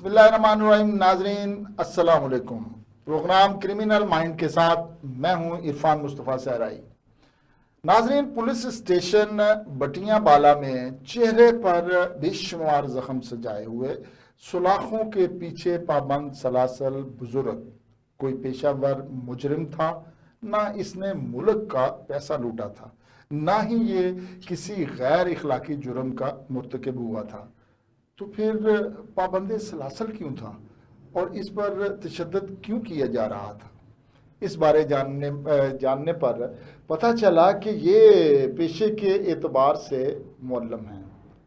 بسم اللہ الرحمن الرحیم. ناظرین السلام علیکم. پروگرام کرمنل مائنڈ کے ساتھ میں ہوں عرفان مصطفیٰ صحرائی. ناظرین، پولیس اسٹیشن بٹیاں بالا میں چہرے پر بے شمار زخم سجائے ہوئے سلاخوں کے پیچھے پابند سلاسل بزرگ کوئی پیشہ ور مجرم تھا. نہ اس نے ملک کا پیسہ لوٹا تھا، نہ ہی یہ کسی غیر اخلاقی جرم کا مرتکب ہوا تھا. تو پھر پابند سلاسل کیوں تھا اور اس پر تشدد کیوں کیا جا رہا تھا؟ اس بارے جاننے پر پتہ چلا کہ یہ پیشے کے اعتبار سے معلم ہیں.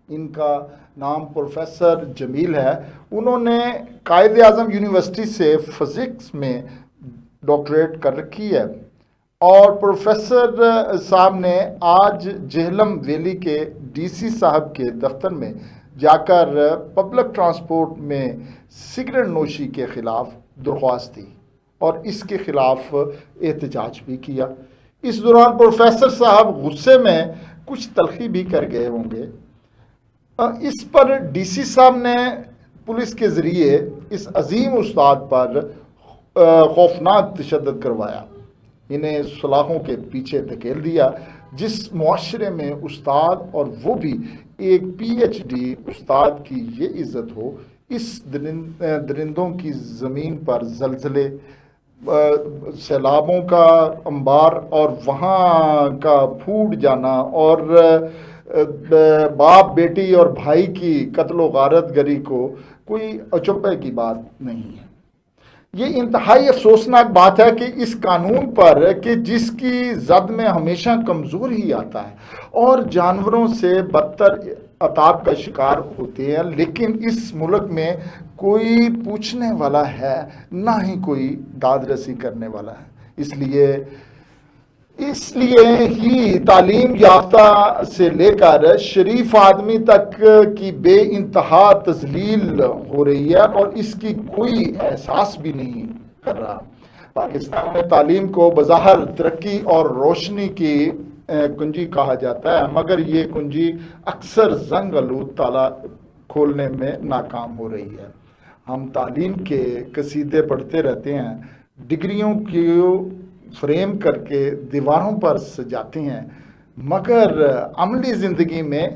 ان کا نام پروفیسر جمیل ہے. انہوں نے قائد اعظم یونیورسٹی سے فزکس میں ڈاکٹریٹ کر رکھی ہے اور پروفیسر صاحب نے آج جہلم ویلی کے ڈی سی صاحب کے دفتر میں جا کر پبلک ٹرانسپورٹ میں سگریٹ نوشی کے خلاف درخواست دی اور اس کے خلاف احتجاج بھی کیا. اس دوران پروفیسر صاحب غصے میں کچھ تلخی بھی کر گئے ہوں گے. اس پر ڈی سی صاحب نے پولیس کے ذریعے اس عظیم استاد پر خوفناک تشدد کروایا. انہیں سلاخوں کے پیچھے دھکیل دیا. جس معاشرے میں استاد اور وہ بھی ایک پی ایچ ڈی استاد کی یہ عزت ہو، اس درندوں کی زمین پر زلزلے، سیلابوں کا انبار اور وہاں کا پھوٹ جانا اور باپ بیٹی اور بھائی کی قتل و غارت گری کو کوئی اچنبھے کی بات نہیں ہے. یہ انتہائی افسوسناک بات ہے کہ اس قانون پر کہ جس کی زد میں ہمیشہ کمزور ہی آتا ہے اور جانوروں سے بدتر عطاب کا شکار ہوتے ہیں، لیکن اس ملک میں کوئی پوچھنے والا ہے نہ ہی کوئی داد رسی کرنے والا ہے. اس لیے ہی تعلیم یافتہ سے لے کر شریف آدمی تک کی بے انتہا تذلیل ہو رہی ہے اور اس کی کوئی احساس بھی نہیں کر رہا. پاکستان میں تعلیم کو بظاہر ترقی اور روشنی کی کنجی کہا جاتا ہے، مگر یہ کنجی اکثر زنگ آلود تالا کھولنے میں ناکام ہو رہی ہے. ہم تعلیم کے قصیدے پڑھتے رہتے ہیں، ڈگریوں کی فریم کر کے دیواروں پر سجاتے ہیں، مگر عملی زندگی میں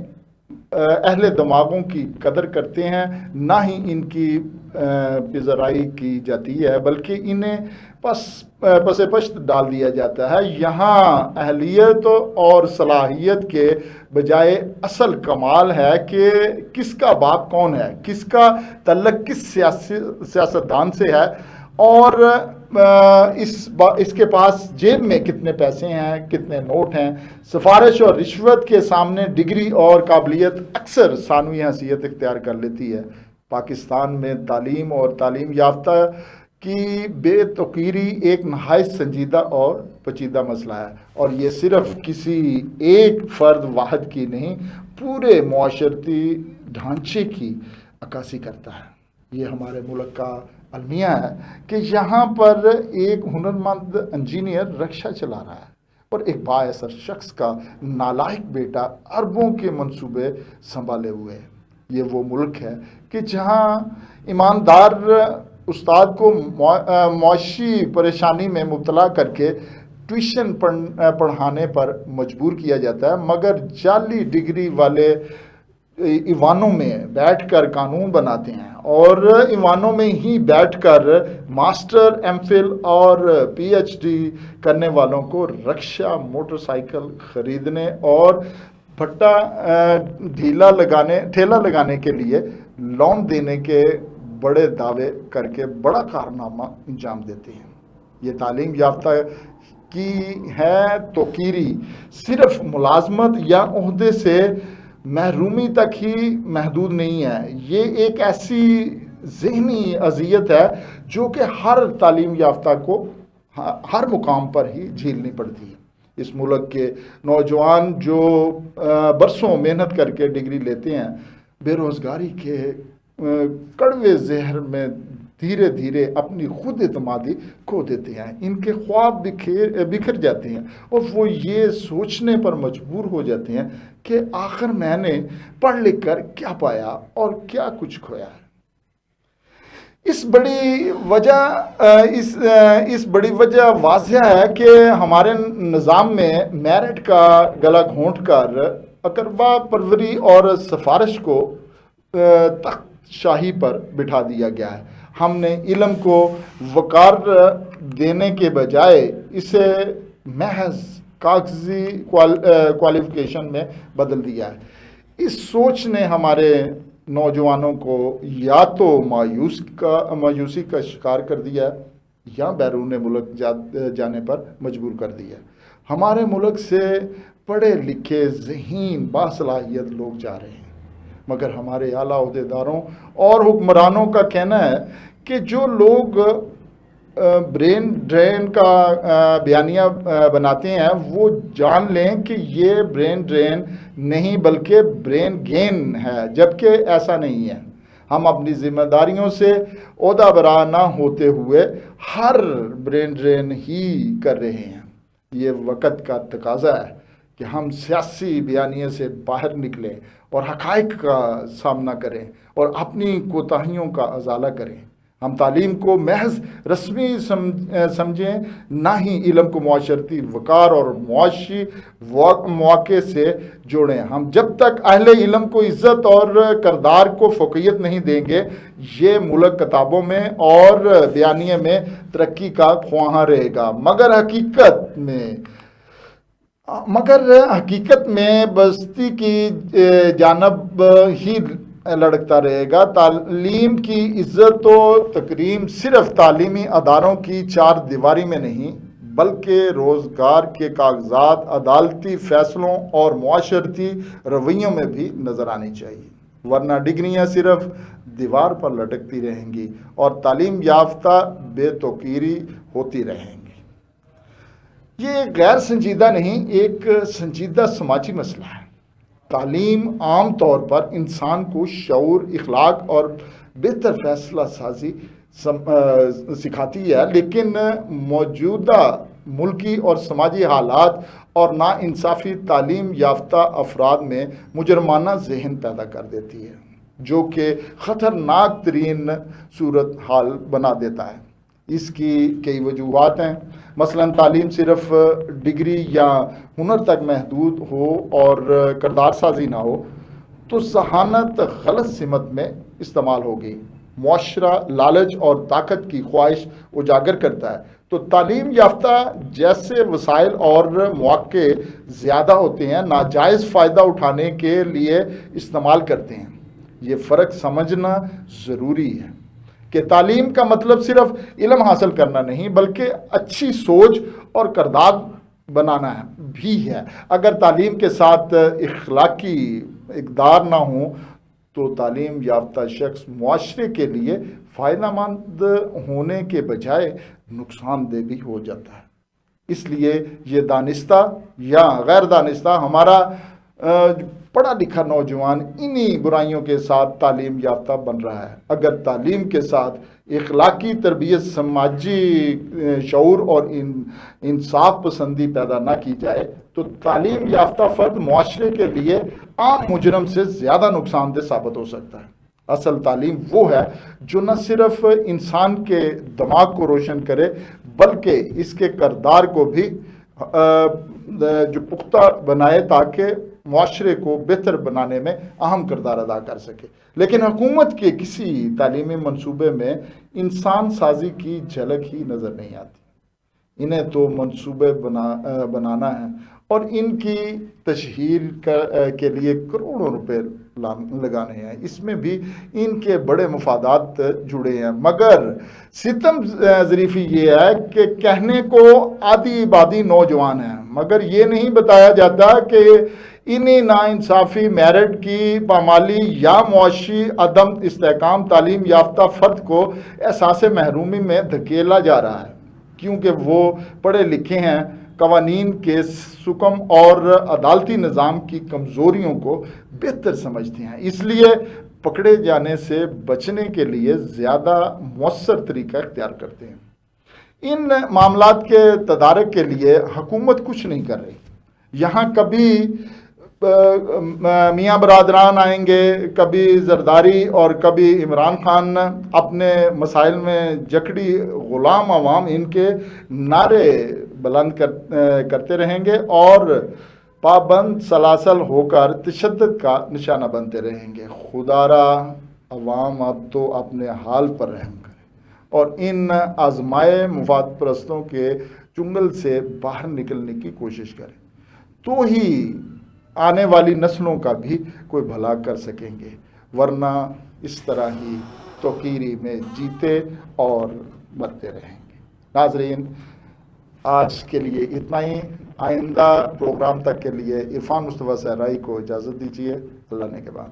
اہل دماغوں کی قدر کرتے ہیں، نہ ہی ان کی پذیرائی کی جاتی ہے بلکہ انہیں پس پشت ڈال دیا جاتا ہے. یہاں اہلیت اور صلاحیت کے بجائے اصل کمال ہے کہ کس کا باپ کون ہے، کس کا تعلق کس سیاستدان سے ہے اور اس کے پاس جیب میں کتنے پیسے ہیں، کتنے نوٹ ہیں. سفارش اور رشوت کے سامنے ڈگری اور قابلیت اکثر ثانوی حیثیت اختیار کر لیتی ہے. پاکستان میں تعلیم اور تعلیم یافتہ کی بے توقیری ایک نہایت سنجیدہ اور پیچیدہ مسئلہ ہے اور یہ صرف کسی ایک فرد واحد کی نہیں، پورے معاشرتی ڈھانچے کی عکاسی کرتا ہے. یہ ہمارے ملک کا المیہ ہے کہ یہاں پر ایک ہنرمند انجینئر رکشہ چلا رہا ہے اور ایک بااثر شخص کا نالائق بیٹا اربوں کے منصوبے سنبھالے ہوئے ہے. یہ وہ ملک ہے کہ جہاں ایماندار استاد کو معاشی پریشانی میں مبتلا کر کے ٹیوشن پڑھانے پر مجبور کیا جاتا ہے، مگر جعلی ڈگری والے ایوانوں میں بیٹھ کر قانون بناتے ہیں اور ایوانوں میں ہی بیٹھ کر ماسٹر، ایم فل اور پی ایچ ڈی کرنے والوں کو رکشہ، موٹر سائیکل خریدنے اور بھٹا ٹھیلا لگانے کے لیے لون دینے کے بڑے دعوے کر کے بڑا کارنامہ انجام دیتے ہیں. یہ تعلیم یافتہ کی ہے توقیری صرف ملازمت یا عہدے سے محرومی تک ہی محدود نہیں ہے. یہ ایک ایسی ذہنی اذیت ہے جو کہ ہر تعلیم یافتہ کو ہر مقام پر ہی جھیلنی پڑتی ہے. اس ملک کے نوجوان جو برسوں محنت کر کے ڈگری لیتے ہیں، بے روزگاری کے کڑوے زہر میں دھیرے دھیرے اپنی خود اعتمادی کھو دیتے ہیں. ان کے خواب بکھر جاتے ہیں اور وہ یہ سوچنے پر مجبور ہو جاتے ہیں کہ آخر میں نے پڑھ لکھ کر کیا پایا اور کیا کچھ کھویا ہے. اس بڑی وجہ اس بڑی وجہ واضح ہے کہ ہمارے نظام میں میرٹ کا گلا گھونٹ کر اقربا پروری اور سفارش کو تخت شاہی پر بٹھا دیا گیا ہے۔ ہم نے علم کو وقار دینے کے بجائے اسے محض کاغذی کوالیفیکیشن میں بدل دیا ہے۔ اس سوچ نے ہمارے نوجوانوں کو یا تو مایوسی کا شکار کر دیا یا بیرون ملک جانے پر مجبور کر دیا۔ ہمارے ملک سے پڑھے لکھے ذہین باصلاحیت لوگ جا رہے ہیں، مگر ہمارے اعلیٰ عہدیداروں اور حکمرانوں کا کہنا ہے کہ جو لوگ برین ڈرین کا بیانیہ بناتے ہیں وہ جان لیں کہ یہ برین ڈرین نہیں بلکہ برین گین ہے، جبکہ ایسا نہیں ہے۔ ہم اپنی ذمہ داریوں سے عہدہ برا نہ ہوتے ہوئے ہر برین ڈرین ہی کر رہے ہیں۔ یہ وقت کا تقاضا ہے کہ ہم سیاسی بیانیے سے باہر نکلیں اور حقائق کا سامنا کریں اور اپنی کوتاہیوں کا ازالہ کریں۔ ہم تعلیم کو محض رسمی سمجھیں، نہ ہی علم کو معاشرتی وقار اور معاشی مواقع سے جوڑیں۔ ہم جب تک اہل علم کو عزت اور کردار کو فوقیت نہیں دیں گے، یہ ملک کتابوں میں اور بیانیے میں ترقی کا خواہاں رہے گا، مگر حقیقت میں بستی کی جانب ہی لڑکتا رہے گا۔ تعلیم کی عزت و تکریم صرف تعلیمی اداروں کی چار دیواری میں نہیں بلکہ روزگار کے کاغذات، عدالتی فیصلوں اور معاشرتی رویوں میں بھی نظر آنی چاہیے، ورنہ ڈگریاں صرف دیوار پر لٹکتی رہیں گی اور تعلیم یافتہ بے توقیری ہوتی رہیں گی۔ یہ ایک غیر سنجیدہ نہیں، ایک سنجیدہ سماجی مسئلہ ہے۔ تعلیم عام طور پر انسان کو شعور، اخلاق اور بہتر فیصلہ سازی سکھاتی ہے، لیکن موجودہ ملکی اور سماجی حالات اور ناانصافی تعلیم یافتہ افراد میں مجرمانہ ذہن پیدا کر دیتی ہے، جو کہ خطرناک ترین صورت حال بنا دیتا ہے۔ اس کی کئی وجوہات ہیں، مثلا تعلیم صرف ڈگری یا ہنر تک محدود ہو اور کردار سازی نہ ہو تو ذہانت غلط سمت میں استعمال ہوگی۔ معاشرہ لالچ اور طاقت کی خواہش اجاگر کرتا ہے تو تعلیم یافتہ جیسے وسائل اور مواقع زیادہ ہوتے ہیں ناجائز فائدہ اٹھانے کے لیے استعمال کرتے ہیں۔ یہ فرق سمجھنا ضروری ہے کہ تعلیم کا مطلب صرف علم حاصل کرنا نہیں بلکہ اچھی سوچ اور کردار بنانا بھی ہے۔ اگر تعلیم کے ساتھ اخلاقی اقدار نہ ہوں تو تعلیم یافتہ شخص معاشرے کے لیے فائدہ مند ہونے کے بجائے نقصان دہ بھی ہو جاتا ہے۔ اس لیے یہ دانستہ یا غیر دانستہ ہمارا پڑھا لکھا نوجوان انہی برائیوں کے ساتھ تعلیم یافتہ بن رہا ہے۔ اگر تعلیم کے ساتھ اخلاقی تربیت، سماجی شعور اور انصاف پسندی پیدا نہ کی جائے تو تعلیم یافتہ فرد معاشرے کے لیے عام مجرم سے زیادہ نقصان دہ ثابت ہو سکتا ہے۔ اصل تعلیم وہ ہے جو نہ صرف انسان کے دماغ کو روشن کرے بلکہ اس کے کردار کو بھی جو پختہ بنائے تاکہ معاشرے کو بہتر بنانے میں اہم کردار ادا کر سکے۔ لیکن حکومت کے کسی تعلیمی منصوبے میں انسان سازی کی جھلک ہی نظر نہیں آتی۔ انہیں تو منصوبے بنانا ہے اور ان کی تشہیر کے لیے کروڑوں روپے لگانے ہیں، اس میں بھی ان کے بڑے مفادات جڑے ہیں۔ مگر ستم ظریفی یہ ہے کہ کہنے کو آدھی آبادی نوجوان ہیں، مگر یہ نہیں بتایا جاتا کہ انہیں ناانصافی، میرٹ کی پامالی یا معاشی عدم استحکام تعلیم یافتہ فرد کو احساس محرومی میں دھکیلا جا رہا ہے، کیونکہ وہ پڑھے لکھے ہیں، قوانین کے سکم اور عدالتی نظام کی کمزوریوں کو بہتر سمجھتے ہیں، اس لیے پکڑے جانے سے بچنے کے لیے زیادہ مؤثر طریقہ اختیار کرتے ہیں۔ ان معاملات کے تدارک کے لیے حکومت کچھ نہیں کر رہی۔ یہاں کبھی میاں برادران آئیں گے، کبھی زرداری اور کبھی عمران خان، اپنے مسائل میں جکڑی غلام عوام ان کے نعرے بلند کرتے رہیں گے اور پابند سلاسل ہو کر تشدد کا نشانہ بنتے رہیں گے۔ خدا را عوام اب تو اپنے حال پر رحم کرے اور ان آزمائے مفاد پرستوں کے چنگل سے باہر نکلنے کی کوشش کرے، تو ہی آنے والی نسلوں کا بھی کوئی بھلا کر سکیں گے، ورنہ اس طرح ہی توقیری میں جیتے اور مرتے رہیں گے۔ ناظرین، آج کے لیے اتنا ہی۔ آئندہ پروگرام تک کے لیے عرفان مصطفیٰ صحرائی کو اجازت دیجیے۔ اللہ نے کے بعد